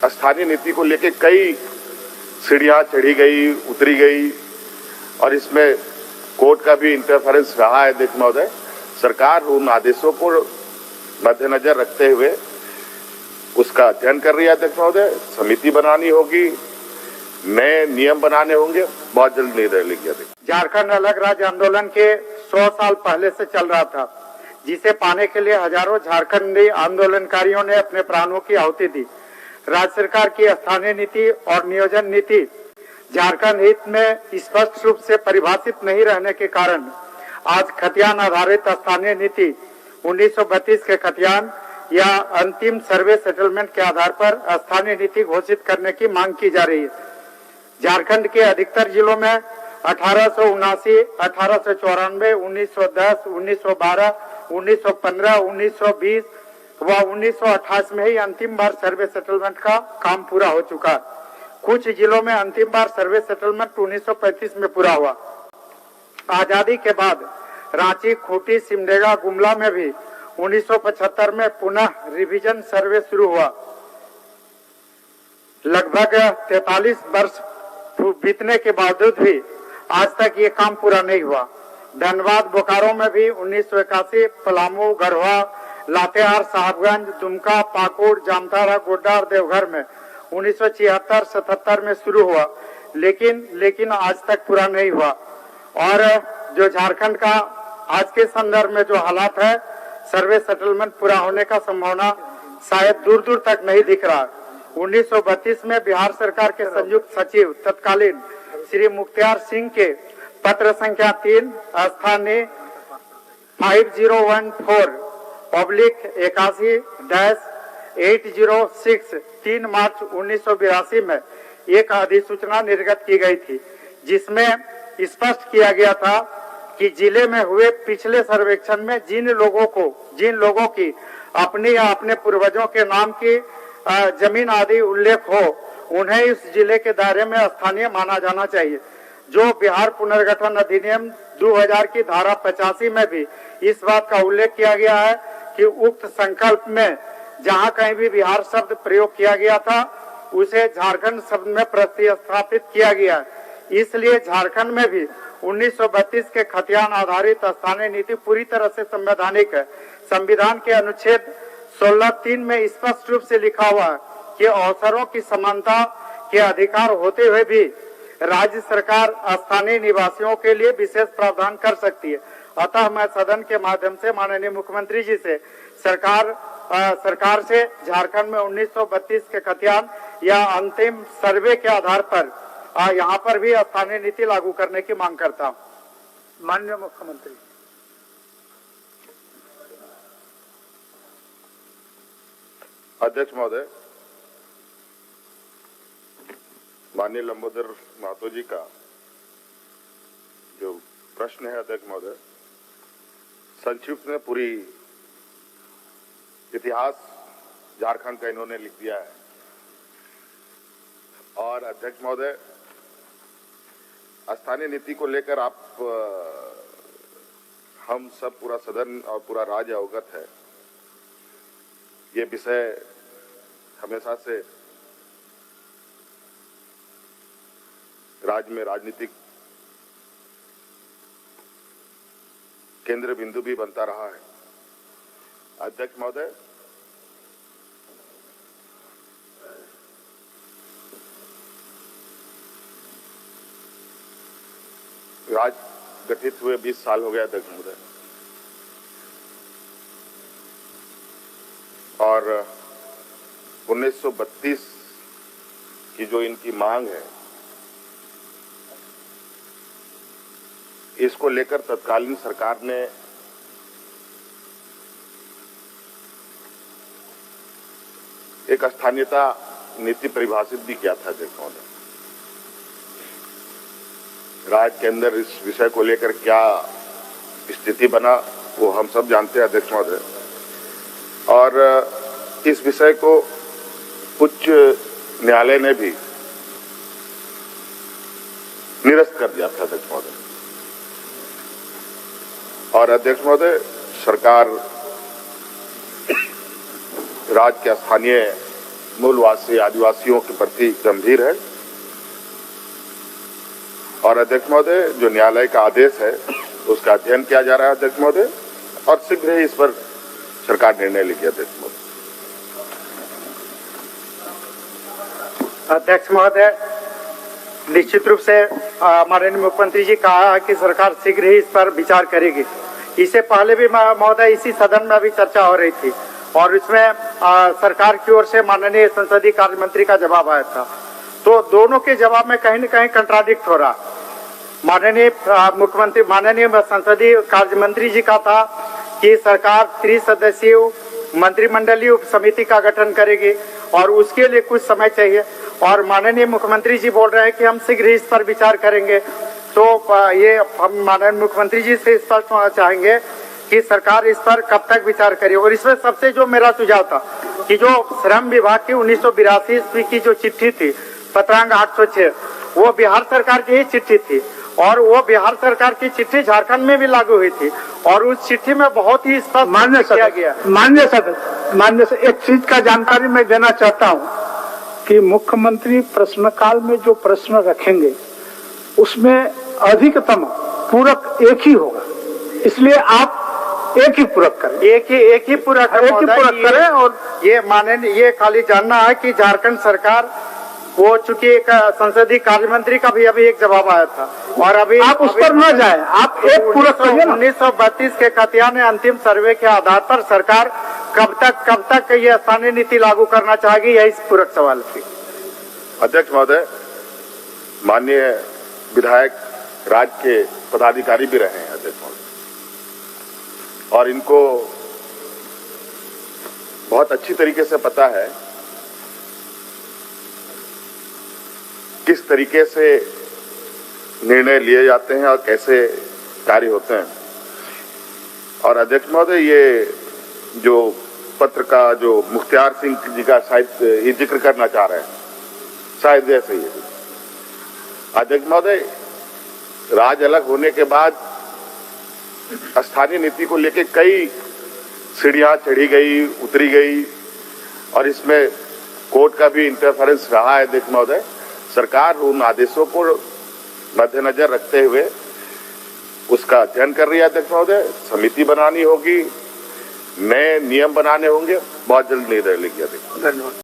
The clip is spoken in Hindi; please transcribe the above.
स्थानीय नीति को लेकर कई सीढ़ियां चढ़ी गई, उतरी गई और इसमें कोर्ट का भी इंटरफेरेंस रहा है। अध्यक्ष महोदय, सरकार उन आदेशों को मद्देनजर रखते हुए उसका अध्ययन कर रही है। अध्यक्ष महोदय, समिति बनानी होगी, नए नियम बनाने होंगे, बहुत जल्द निर्णय लेंगे। झारखंड अलग राज्य आंदोलन के 100 साल पहले से चल रहा था, जिसे पाने के लिए हजारों झारखंडी आंदोलनकारियों ने अपने प्राणों की आहुति दी। राज्य सरकार की स्थानीय नीति और नियोजन नीति झारखंड हित में स्पष्ट रूप से परिभाषित नहीं रहने के कारण आज खतियान आधारित स्थानीय नीति 1932 के खतियान या अंतिम सर्वे सेटलमेंट के आधार पर स्थानीय नीति घोषित करने की मांग की जा रही है। झारखंड के अधिकतर जिलों में 1879, 1894, 1910, 1912, 1915, 1920 व 1928 में ही अंतिम बार सर्वे सेटलमेंट का काम पूरा हो चुका। कुछ जिलों में अंतिम बार सर्वे सेटलमेंट 1935 में पूरा हुआ। आजादी के बाद रांची, खूंटी, सिमडेगा, गुमला में भी 1975 में पुनः रिवीजन सर्वे शुरू हुआ। लगभग 43 वर्ष बीतने के बावजूद भी आज तक ये काम पूरा नहीं हुआ। धनबाद, बोकारो में भी 1981, पलामू, गढ़वा, लातेहार, साहबगंज, दुमका, पाकुड़, जामताड़ा, गोड्डा और देवघर में 1976-77 में शुरू हुआ, लेकिन आज तक पूरा नहीं हुआ। और जो झारखंड का आज के संदर्भ में जो हालात है, सर्वे सेटलमेंट पूरा होने का संभावना शायद दूर दूर तक नहीं दिख रहा। 1932 में बिहार सरकार के संयुक्त सचिव तत्कालीन श्री मुख्तियार सिंह के पत्र संख्या 3 स्थानीय 5014/81-806 3 मार्च 1982 में एक अधिसूचना निर्गत की गई थी, जिसमें स्पष्ट किया गया था कि जिले में हुए पिछले सर्वेक्षण में जिन लोगों की अपने या अपने पूर्वजों के नाम की जमीन आदि उल्लेख हो, उन्हें इस जिले के दायरे में स्थानीय माना जाना चाहिए। जो बिहार पुनर्गठन अधिनियम 2000 की धारा 85 में भी इस बात का उल्लेख किया गया है कि उक्त संकल्प में जहां कहीं भी बिहार शब्द प्रयोग किया गया था, उसे झारखंड शब्द में प्रतिस्थापित किया गया। इसलिए झारखंड में भी 1932 के खतियान आधारित स्थानीय नीति पूरी तरह से संवैधानिक है। संविधान के अनुच्छेद 16(3) में स्पष्ट रूप से लिखा हुआ है कि अवसरों की समानता के अधिकार होते हुए भी राज्य सरकार स्थानीय निवासियों के लिए विशेष प्रावधान कर सकती है। अतः मैं सदन के माध्यम से माननीय मुख्यमंत्री जी से सरकार से झारखंड में 1932 के खतियान या अंतिम सर्वे के आधार पर यहाँ पर भी स्थानीय नीति लागू करने की मांग करता हूँ। माननीय मुख्यमंत्री। अध्यक्ष महोदय, माननीय लंबोदर महतो जी का जो प्रश्न है, अध्यक्ष महोदय, संक्षिप्त में पूरी इतिहास झारखंड का इन्होंने लिख दिया है। और अध्यक्ष महोदय, स्थानीय नीति को लेकर हम सब, पूरा सदन और पूरा राज्य अवगत है। ये विषय हमेशा से राज्य में राजनीतिक केंद्र बिंदु भी बनता रहा है। अध्यक्ष महोदय, राज्य गठित हुए 20 साल हो गया। अध्यक्ष महोदय, और 1932 की जो इनकी मांग है, इसको लेकर तत्कालीन सरकार ने एक स्थानीयता नीति परिभाषित भी किया था। अध्यक्ष महोदय, राज्य के अंदर इस विषय को लेकर क्या स्थिति बना वो हम सब जानते हैं। अध्यक्ष महोदय, और इस विषय को उच्च न्यायालय ने भी निरस्त कर दिया था। अध्यक्ष महोदय, और अध्यक्ष महोदय, सरकार राज्य के स्थानीय मूलवासी आदिवासियों के प्रति गंभीर है। और अध्यक्ष महोदय, जो न्यायालय का आदेश है उसका अध्ययन किया जा रहा है अध्यक्ष महोदय, और शीघ्र ही इस पर सरकार निर्णय लेगी अध्यक्ष महोदय। अध्यक्ष महोदय, निश्चित रूप से माननीय मुख्यमंत्री जी कहा है कि सरकार शीघ्र ही इस पर विचार करेगी। इससे पहले भी महोदय इसी सदन में अभी चर्चा हो रही थी और इसमें सरकार की ओर से माननीय संसदीय कार्य मंत्री का जवाब आया था, तो दोनों के जवाब में कहीं न कहीं कंट्राडिक्ट हो रहा। माननीय मुख्यमंत्री माननीय संसदीय कार्य मंत्री जी का था कि सरकार त्रिसदस्यीय मंत्रिमंडलीय उप समिति का गठन करेगी और उसके लिए कुछ समय चाहिए, और माननीय मुख्यमंत्री जी बोल रहे हैं कि हम शीघ्र ही इस पर विचार करेंगे। तो ये हम माननीय मुख्यमंत्री जी से स्पष्ट होना चाहेंगे कि सरकार इस पर कब तक विचार करे। और इसमें सबसे जो मेरा सुझाव था कि जो श्रम विभाग की 1982 ईस्वी की जो चिट्ठी थी पत्रांक 806, वो बिहार सरकार की ही चिट्ठी थी और वो बिहार सरकार की चिट्ठी झारखंड में भी लागू हुई थी और उस चिट्ठी में बहुत ही स्पष्ट किया गया। मान्य सर, एक चीज का जानकारी मैं देना चाहता हूँ कि मुख्यमंत्री प्रश्नकाल में जो प्रश्न रखेंगे उसमें अधिकतम पूरक एक ही होगा, इसलिए आप एक ही पूरक करें। एक ही पूरक करें। और ये माननीय ये खाली जानना है कि झारखंड सरकार वो चूंकि एक संसदीय कार्य मंत्री का भी अभी एक जवाब आया था और अभी आप उस पर न जाए, आप एक पूरक करिए। 1932 के खतियाने अंतिम सर्वे के आधार पर सरकार कब तक ये स्थानीय नीति लागू करना चाहेगी, यह इस पूरक सवाल थी। अध्यक्ष महोदय, माननीय विधायक राज्य के पदाधिकारी भी रहे हैं अध्यक्ष महोदय, और इनको बहुत अच्छी तरीके से पता है किस तरीके से निर्णय लिए जाते हैं और कैसे कार्य होते हैं। और अध्यक्ष महोदय, ये जो पत्र का जो मुख्तियार सिंह जी का शायद ये जिक्र करना चाह रहे हैं, शायद ऐसे ही है। अध्यक्ष महोदय, राज अलग होने के बाद स्थानीय नीति को लेकर कई सीढ़ियां चढ़ी गई, उतरी गई, और इसमें कोर्ट का भी इंटरफेरेंस रहा है अध्यक्ष महोदय। सरकार उन आदेशों को मद्देनजर रखते हुए उसका अध्ययन कर रही है अध्यक्ष महोदय। समिति बनानी होगी, नए नियम बनाने होंगे, बहुत जल्द निर्णय लेगी। धन्यवाद।